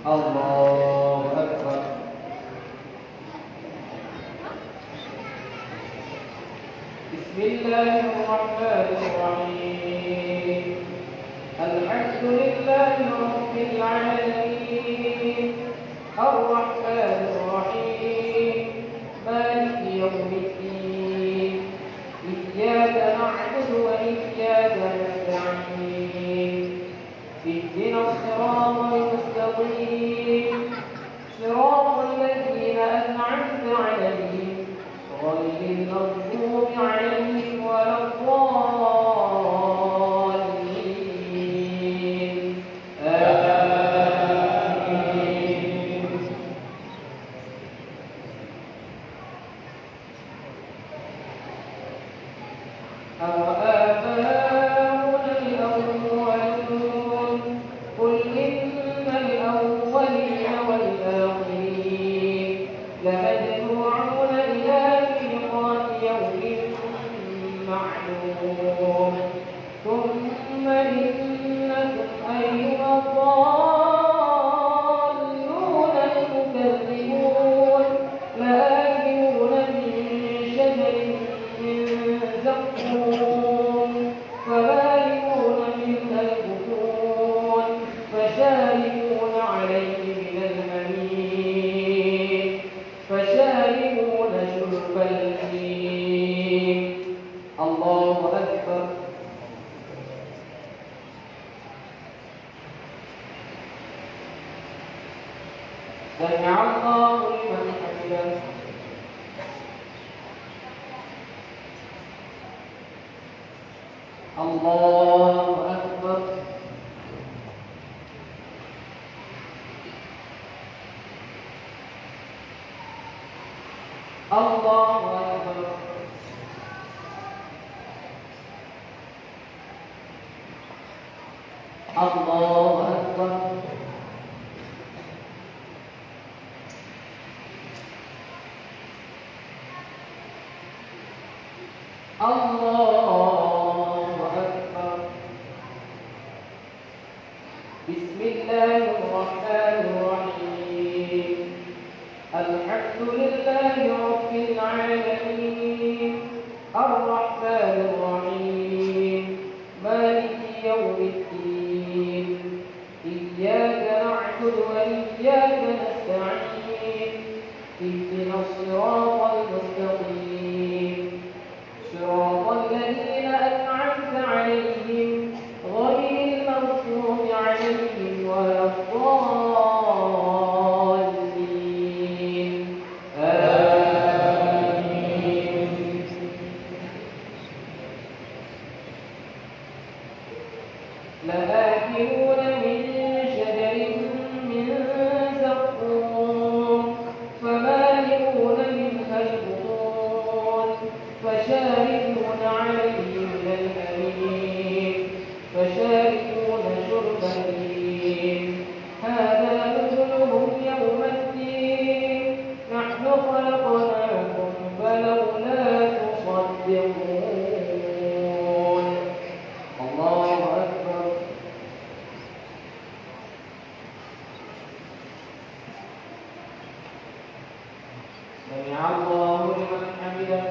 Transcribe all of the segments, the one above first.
الله أكبر. بسم الله الرحمن الرحيم. الحمد لله رب العالمين الرحمن الرحيم مالك يوم الدين إياك نعبد وإياك نستعين اهدنا الصراط المستقيم صراط الذين أنعمت عليهم غير المغضوب عليهم ولا الضالين آمين. أوآباؤنا الأولون قل إن الأولين والآخرين لمجموعون إلى ميقات يوم معلوم ثم إنكم أيها الضالون المكذبون لآكلون من شجر من زقوم فمالئون منها البطون فشاربون عليه من الحميم فشاربون شرب الهيم. الله أكبر. سمع الله لمن حمده. الله أكبر. الله أكبر. الله أكبر. الله أكبر. بسم الله الرحمن الرحيم. الحمد لله رب العالمين الرحمن الرحيم مالك يوم الدين إياك نعبد وإياك نستعين اهدنا الصراط المستقيم صراط الذين أنعمت عليهم غير المغضوب عليهم ولا الضالين آمين. لآكلون من شجر من زقوم فمالئون منها البطون فشاربون عليه من الحميم فشاربون شرب الهيم. هذا نزلهم يوم الدين نحن خلقناكم فلولا تصدقون. الله أكبر. سمع الله لمن حمده.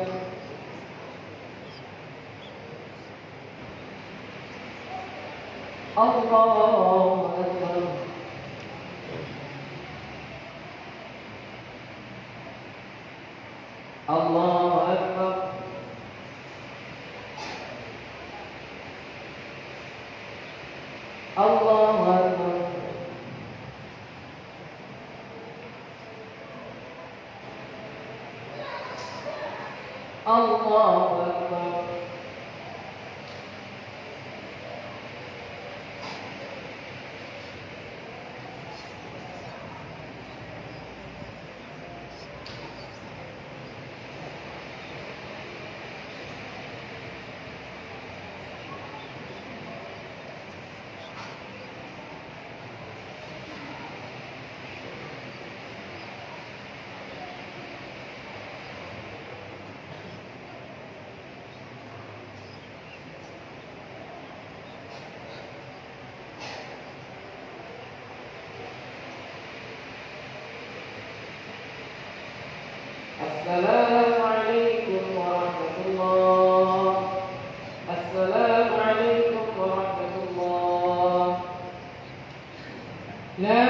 الله أكبر. الله أكبر. الله أكبر. الله أكبر. السلام عليكم ورحمة الله. السلام عليكم ورحمة الله. لا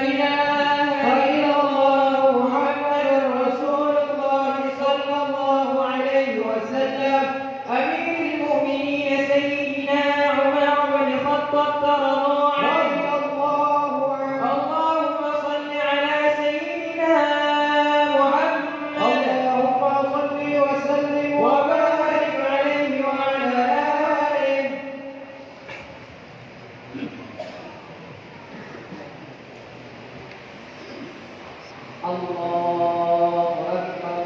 إله إلا الله محمد رسول الله صلى الله عليه وسلم. أمير المؤمنين سيدنا عمر بن الخطاب رضي الله عنه. اللهم صل على سيدنا وبارك عليه وعلى آله. الله أكبر.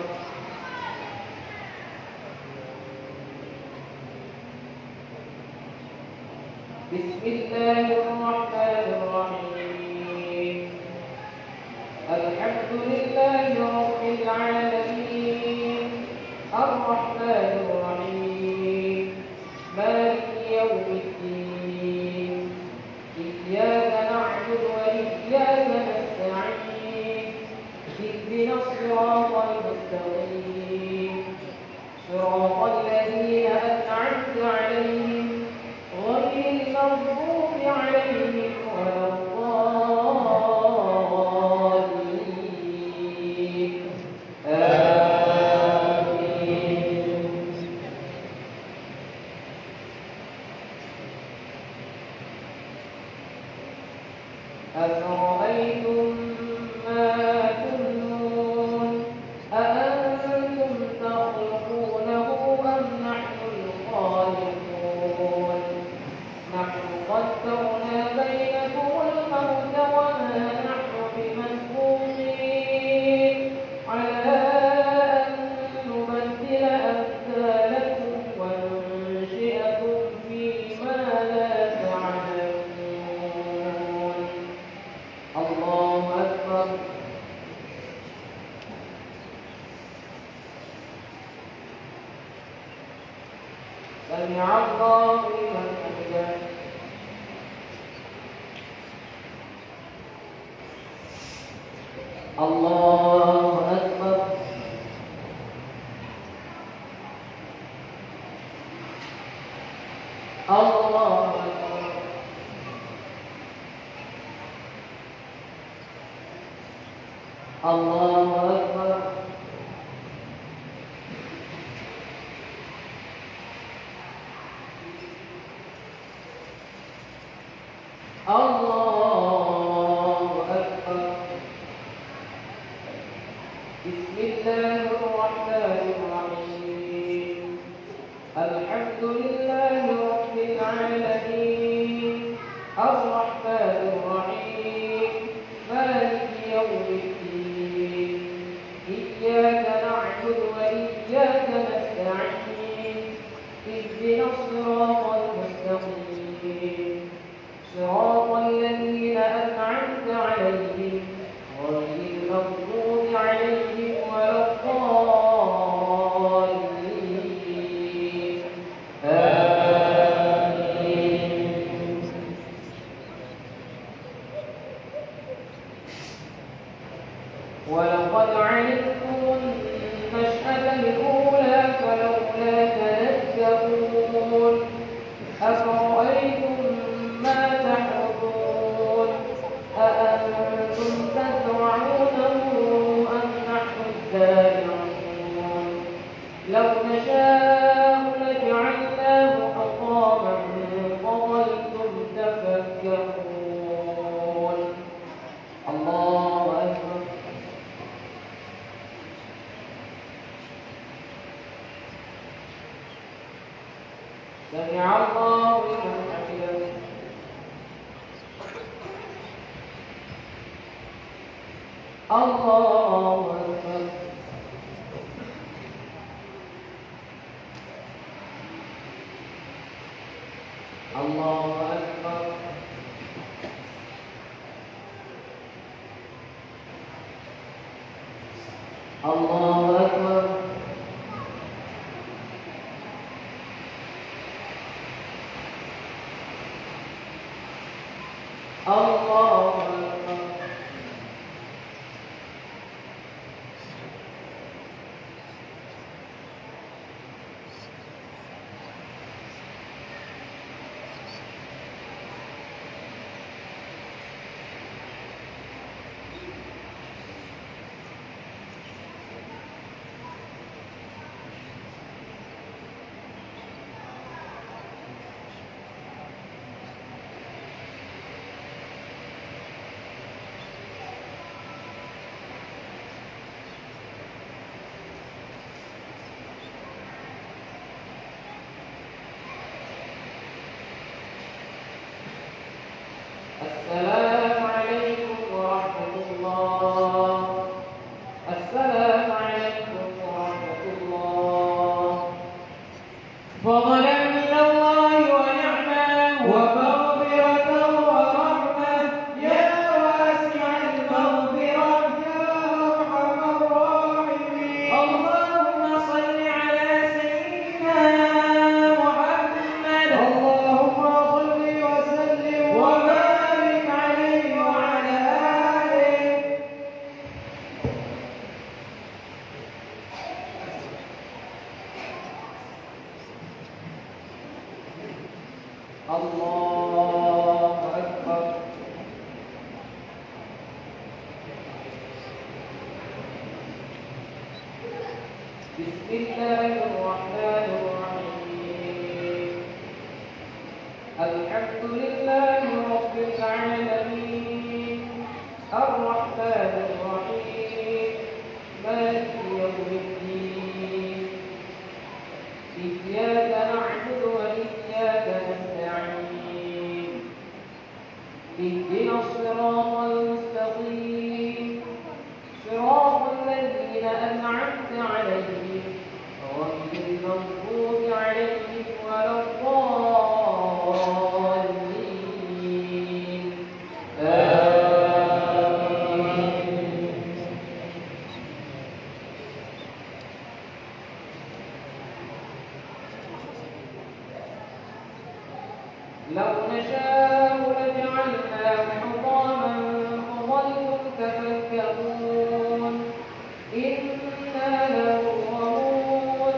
بسم الله الرحمن الرحيم. الحمد لله رب العالمين الرحمن الرحيم مالك يوم الدين. إياك نعبد وإياك نستعين. اهدنا الصراط المستقيم صراط الذين أنعمت عليهم غير المغضوب عليهم ولا الضالين. أفرأيتم ما تمنون أأنتم تخلقونه أم نحن الخالقون؟ نحن قدرنا بينكم الموت وما نحن بمسبوقين على أن نبدل أمثالكم وننشئكم فيما لا تعلمون. الله أكبر. سمع الله لمن حمده. الله أكبر. الله أكبر. الله أكبر. الله أكبر. بسم الله الرحمن الرحيم. الحمد لله رب العالمين الرحمن الرحيم مالك يوم الدين. إياك نعبد وإياك نستعين. اهدنا الصراط المستقيم صراط الذين أنعمت عليهم غير المغضوب عليهم ولا الضالين. آمين. ولقد علمتم النشأة الأولى فلولا تذكرون. أفرأيتم ما تحرثون أأنتم تزرعونه أم نحن الزارعون؟ سمع الله لمن حمده. الله أكبر. الله أكبر. الله أكبر. الله أكبر. السلام عليكم ورحمة الله. السلام عليكم ورحمة الله. فضلا من الله ونعمة ومغفرة ورحمة يا واسع المغفرة يا أرحم الراحمين. اللهم صل على سيدنا محمد. اللهم صل وسلم وبارك عليه وعلى آله. الله أكبر. بسم الله الرحمن الرحيم. الحمد لله رب العالمين الرحمن الرحيم مالك يوم الدين. إياك نعبد وإياك نستعين. اهدنا الصراط المستقيم صراط الذين أنعمت عليهم غير المغضوب عليهم ولا الضالين. آمين. لو نشاء لجعلناه حطاما فظلتم تفكرون إنا لمغرمون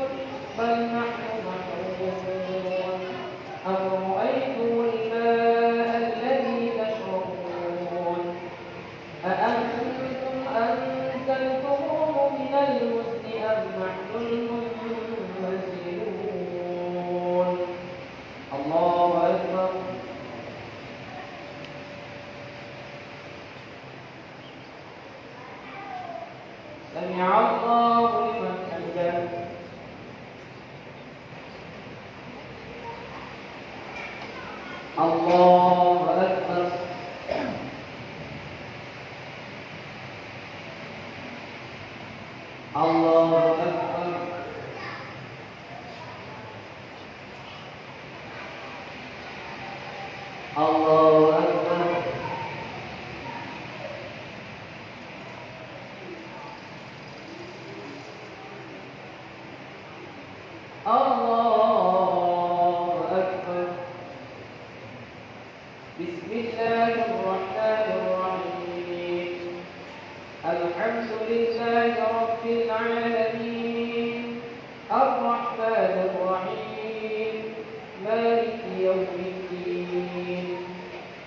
بل نحن محرومون. أفرأيتم الماء الذي تشربون أأنتم أنزلتموه من المزن أم نحن المنزلون. الله أكبر. سمع الله لمن حمده. الله أكبر. الله أكبر. الله أكبر. الله أكبر. بسم الله الرحمن الرحيم. الحمد لله رب العالمين الرحمن الرحيم مالك يوم الدين.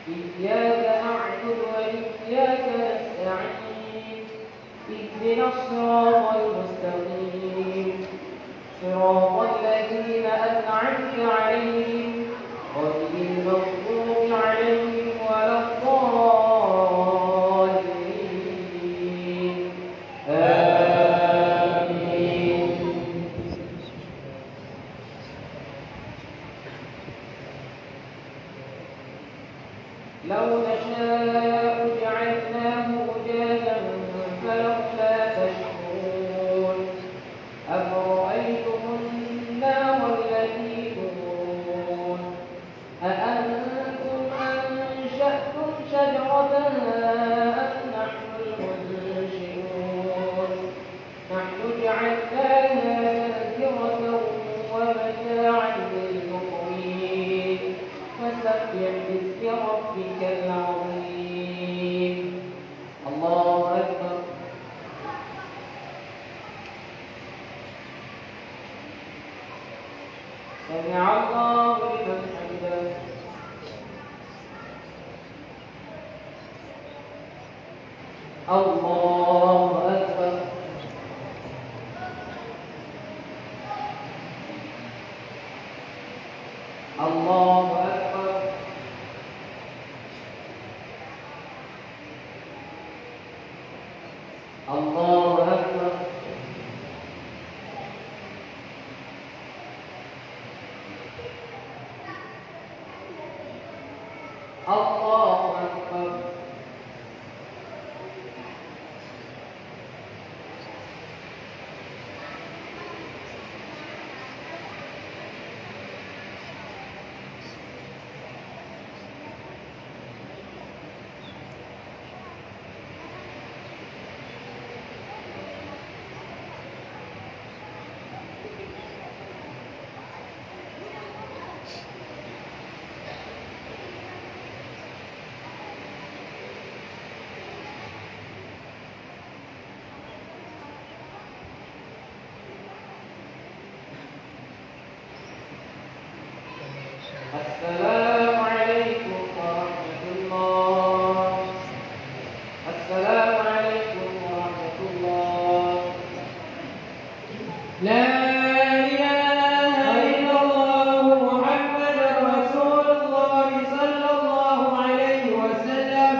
إياك نعبد وإياك نستعين. اهدنا الصراط المستقيم صراط الذين أنعمت عليهم غير المغضوب عليهم ولا الضالين. آمين. السلام عليكم ورحمة الله. السلام عليكم ورحمة الله. لا إله إلا الله محمد رسول الله صلى الله عليه وسلم.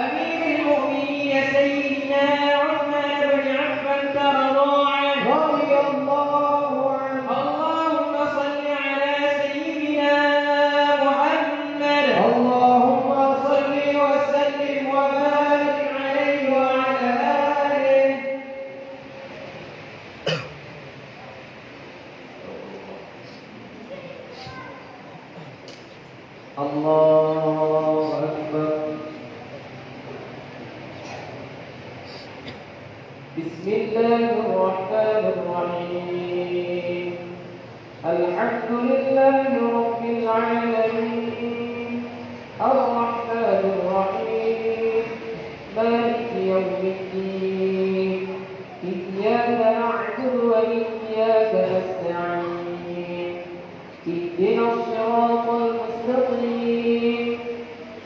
أمير المؤمنين سيدنا عثمان بن عفان ترضى عنه رضي الله عنه. اللهم صل على سيدنا محمد. اللهم صل وسلم وبارك عليه وعلى آله. الله أكبر. بسم الله الرحمن الرحيم. الحمد لله رب العالمين الرحمن الرحيم مالك يوم الدين. إياك نعبد وإياك نستعين. اهدنا الصراط المستقيم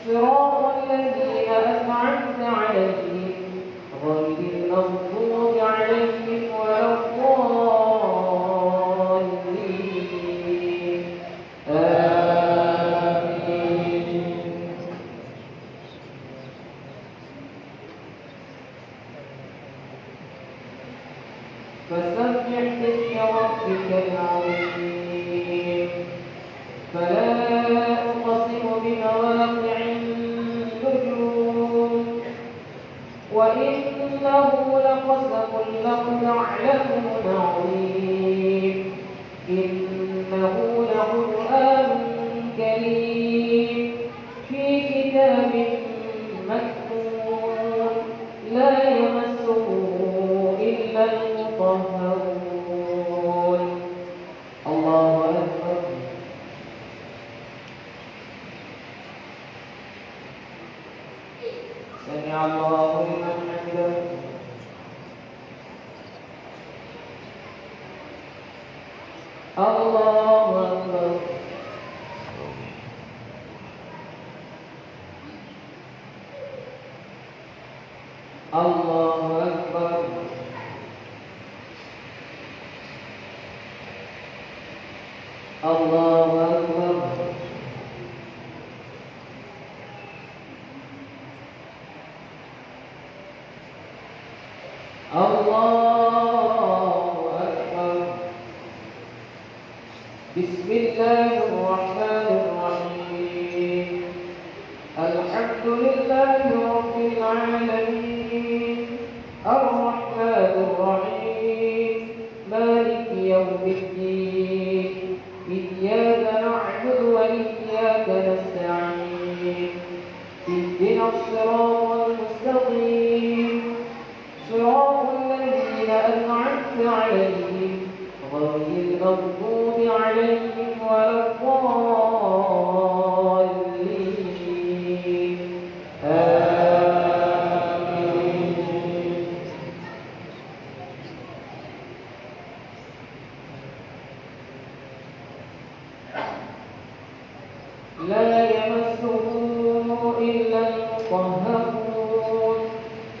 صراط الذين أنعمت عليهم غير المغضوب عليهم ولا الضالين. آمين. فسبح باسم ربك العظيم. فلا أقسم بمواقع النجوم وإنه لقسم لو تعلمون عظيم. إنه لقرآن كريم في كتاب مكنون لا يمسه إلا المطهرون. الله أكبر. سمع الله لمن حمده. الله أكبر. الله أكبر. الله أكبر. الله أكبر. بسم الله الرحمن الرحيم. الحمد لله رب العالمين الرحمن الرحيم مالك يوم الدين. إياك نعبد وإياك نستعين. اهدنا الصراط المستقيم صراط الذين أنعمت عليهم غير المغضوب عليهم ولا الضالين.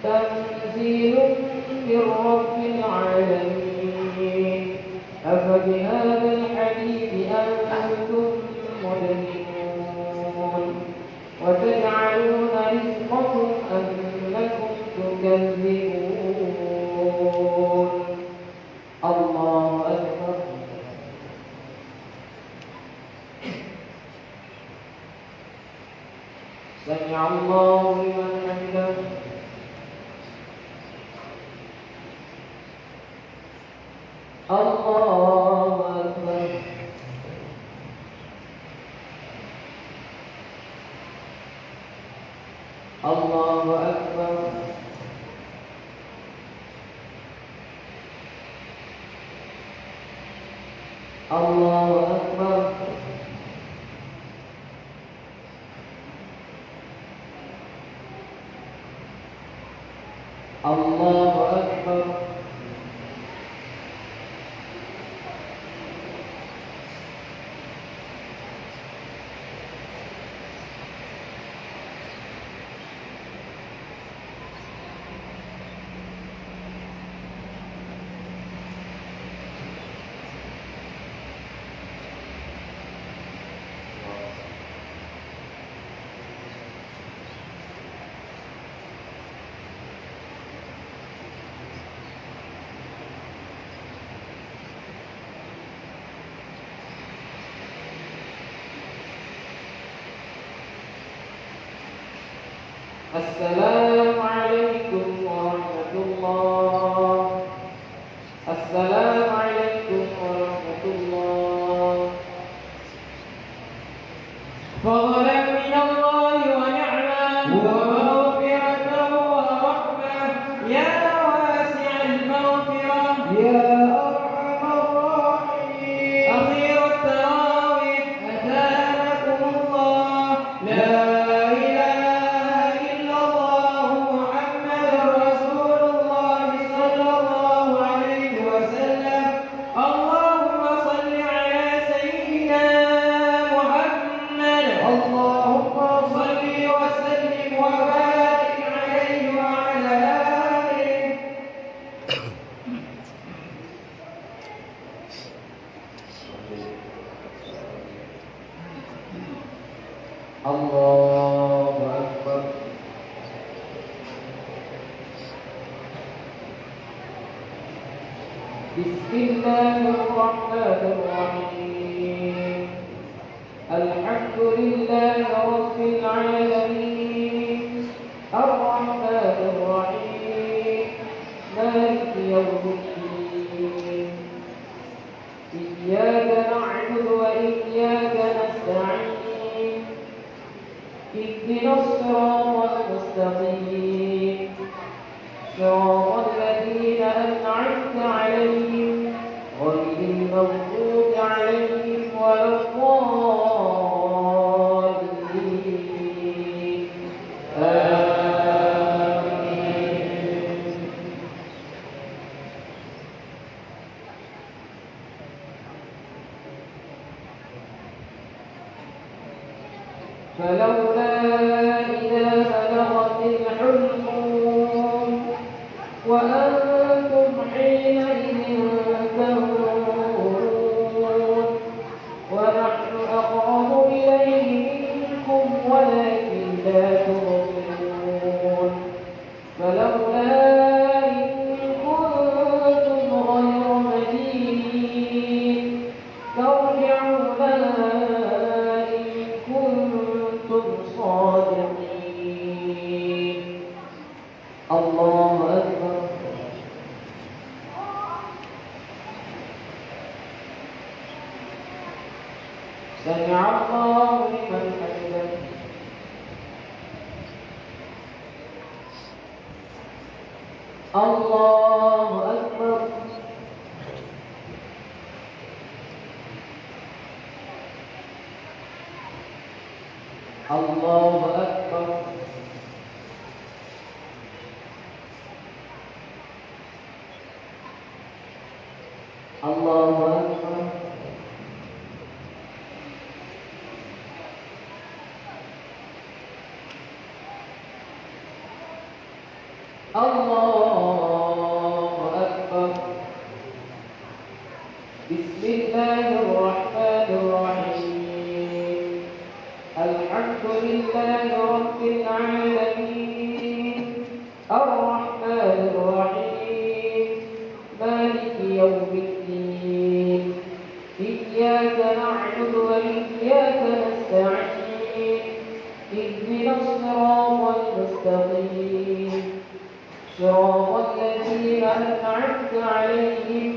تنزيل من رب العالمين. أفبهذا الحديث أنتم مدهنون وتجعلون رزقكم أنكم تكذبون. الله أكبر. سمع الله لمن حمده. الله أكبر. الله أكبر. الله أكبر. الله أكبر. السلام عليكم ورحمة الله. السلام عليكم ورحمة الله. فضلا من الله ونعمة ومغفرة ورحمة يا واسع المغفرة يا أرحم الراحمين. أخير التراويح أتاكم الله. لا الله أكبر. بسم الله الرحمن الرحيم. الحمد لله رب العالمين الرحمن الرحيم مالك يوم الدين. إياك نعبد وإياك نستعين. اهدنا الصراط المستقيم صراط الذين أنعمت عليهم غير المغضوب عليهم ولا الضالين. آمين. فلولا إذا بلغت الحلقوم وأنتم حينئذ تنظرون ونحن أقرب إليه منكم ولكن لا تبصرون. فلولا إن كنتم غير مدينين ترجعونها صادقين. الله أكبر. سمع الله لمن حمده. الله أكبر. الله أكبر. الله أكبر. الله أكبر. بسم الله الرحمن الرحيم. الحمد لله رب العالمين الرحمن الرحيم مالك يوم الدين. إياك نعبد وإياك نستعين. اهدنا الصراط المستقيم صراط الذين أنعمت عليهم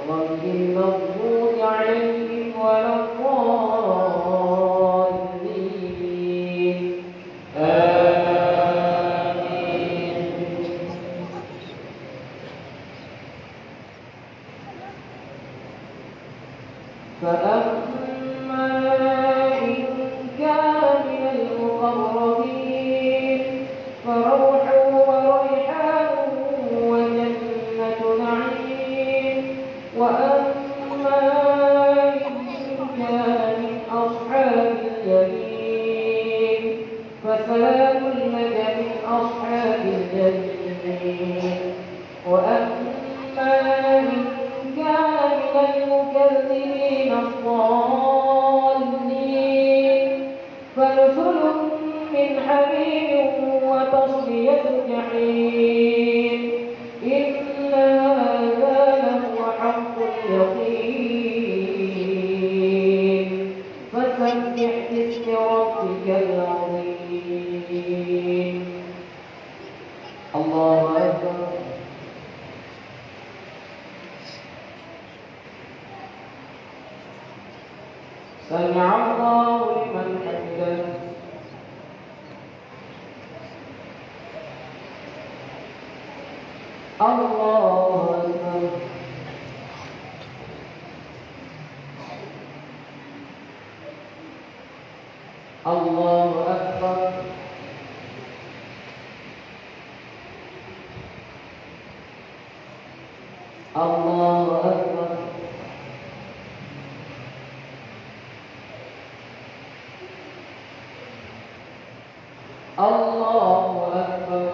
غير المغضوب عليهم ولا الضالين. آمين. فأما إن كان من المقربين فروح وريحان وجنة نعيم. وأما إن كان من أصحاب اليمين فسلام لك من أصحاب اليمين. وأما إن كان من المكذبين الضالين فنزل من حميم وتصلية جحيم. إن هذا لهو حق اليقين. فسبح باسم ربك العظيم. الله أكبر. سمع الله لمن حمده. الله أكبر. الله أكبر. الله أكبر. الله أكبر.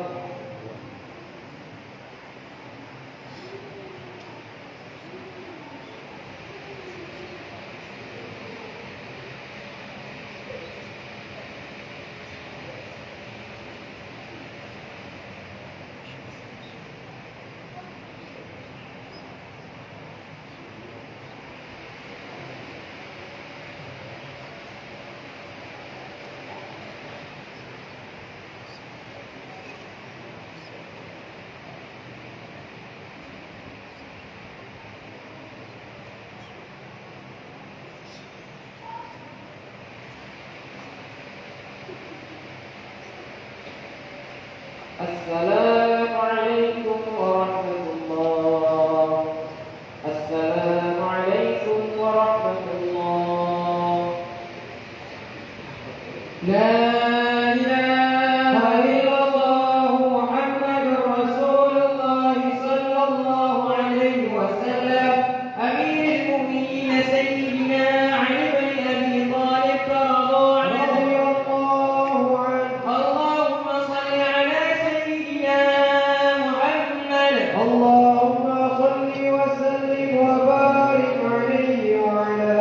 السلام عليكم ورحمة الله. السلام عليكم ورحمة الله. لا إله إلا الله محمد رسول الله صلى الله عليه وسلم. أمير المؤمنين سيدنا علي بن أبي طالب رضي الله عنه. اللهم صل على سيدنا محمد. اللهم صل وسلم وبارك عليه وعلى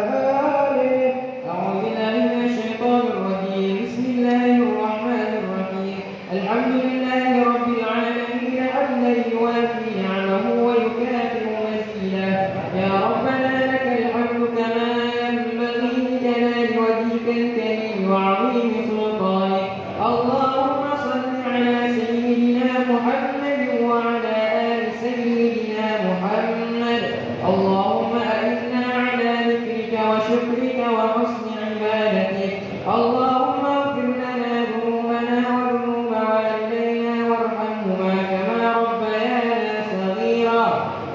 آله. أعوذ بالله من الشيطان الرجيم. بسم الله الرحمن الرحيم. الحمد لله رب العالمين حمدا يوافي نعمه ويكافئ مزيدا. يا ربنا لك الحمد كما ينبغي لجلال وجهك الكريم وعظيم سلطانك. اللهم صل على سيدنا محمد وعلى آل سيدنا محمد. اللهم أعنا على ذكرك وشكرك وحسن عبادتك. اللهم اغفر لنا ذنوبنا وذنوب والدينا وارحمهما كما ربيانا صغيرا.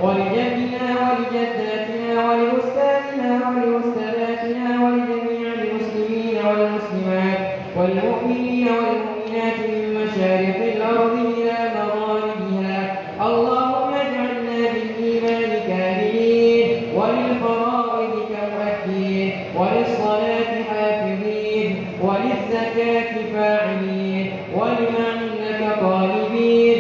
ولجدنا ولجداتنا ولأستاذنا ولأستاذاتنا ولجميع المسلمين والمسلمات والمؤمنين والمؤمنات من مشارق الأرض إلى مغاربها. اللهم اجعلنا بالإيمان كاملين وللفرائض كمؤدين وللصلاة حافظين وللزكاة فاعلين ولما عندك طالبين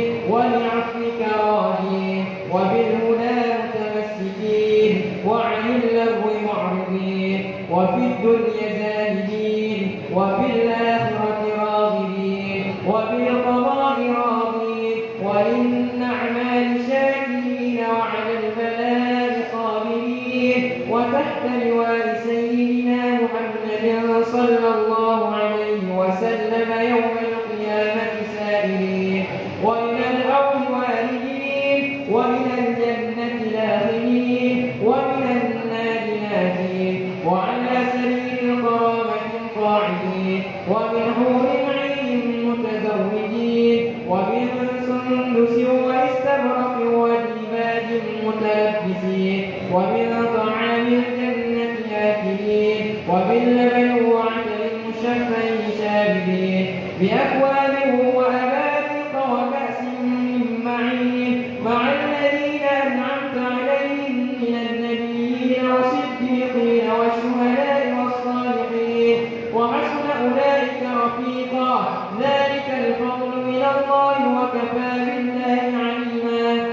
وبعفوك راضين وبالهدى متمسكين وعن اللغو معرضين وفي الدنيا زاهدين وفي الآخرة راغبين وبالقضاء راضين وللنعماء شاكرين وعلى البلاء صابرين وتحت لواء سيدنا محمد صلى الله عليه وسلم يوم القيامة سائرين وإلى الأرض والدين وإلى الجنة لاغبين ومن النار ناجين وعلى سبيل الكرامة قاعدين ومن حور عين متزوجين ومن سندس واستبرق وديباج متلبسين ومن طعام الجنة آكلين وباللبن وعسل مشفى شاربين بأكواب وأباريق وكأس من معين مع الذين أنعمت عليهم من النبيين والصديقين والشهداء والصالحين وحسن أولئك رفيقا ذلك الفضل من الله وكفى بالله عليما.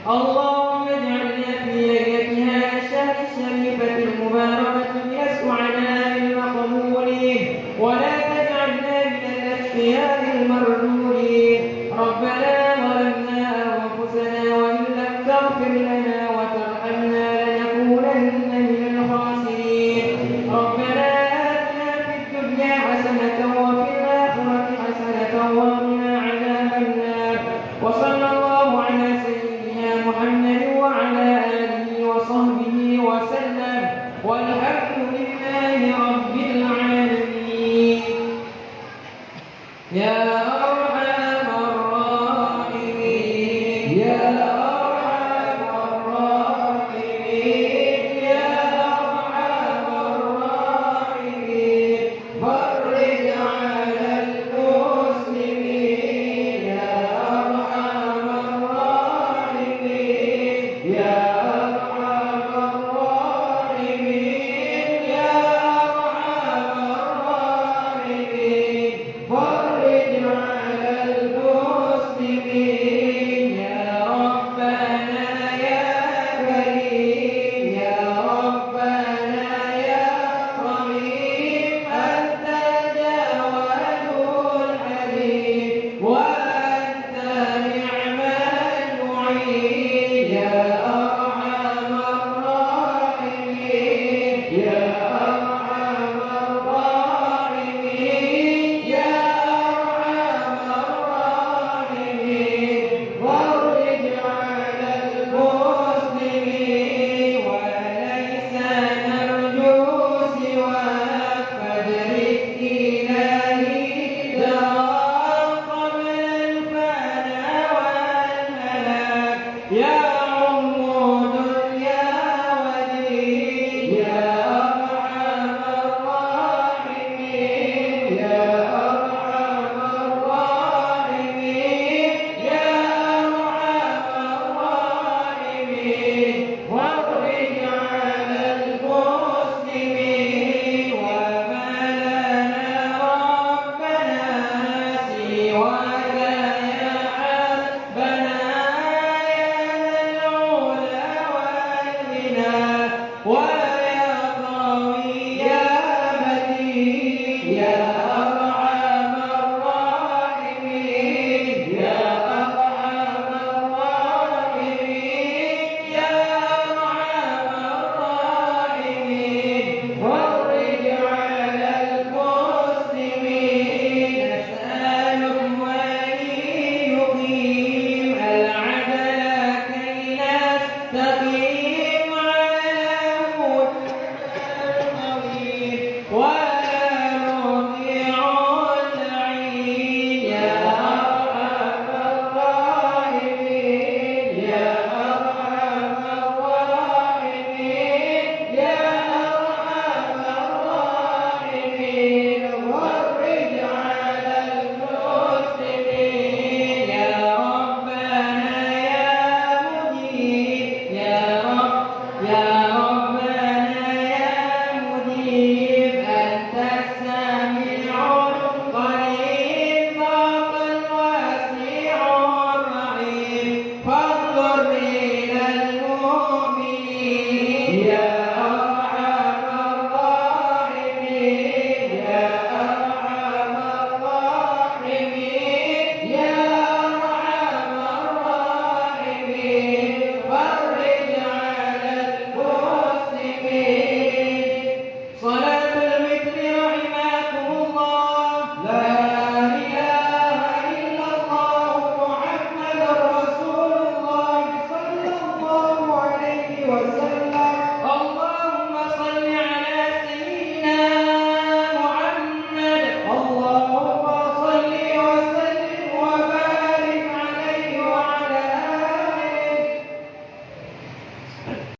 اللهم اجعلنا في ليلة هذا الشهر الشريفة المباركة من السعداء المقبولين ولا تجعلنا من الأشقياء المردودين. ربنا ظلمنا أنفسنا وإن لم تغفر لنا وترحمنا لنكونن من الخاسرين. ربنا آتنا في الدنيا حسنة وفي الآخرة حسنة وقنا عذاب النار. وصلى الله على سيدنا محمد وعلى آله وصحبه وسلم والحمد لله رب العالمين. يا أرحم الراحمين يا أرحم الراحمين يا أرحم الراحمين فرج على المسلمين يا أرحم الراحمين يا أرحم الراحمين يا أرحم الراحمين فرج على المسلمين يا ربنا يا كريم يا ربنا يا رحيم أنت الجواد الحليم وأنت نعم المعين يا أرحم الراحمين يا أرحم الراحمين يا أرحم الراحمين فرج على المسلمين وليس نرجو سواك فادرك إلهي دار قبل الفناء والهلاك يا عمود يا وديد يا أرحم الراحمين يا أرحم الراحمين يا أرحم الراحمين فرج على المسلمين وما لنا ربنا سواك يا حسبنا يا ذا العلا والغنى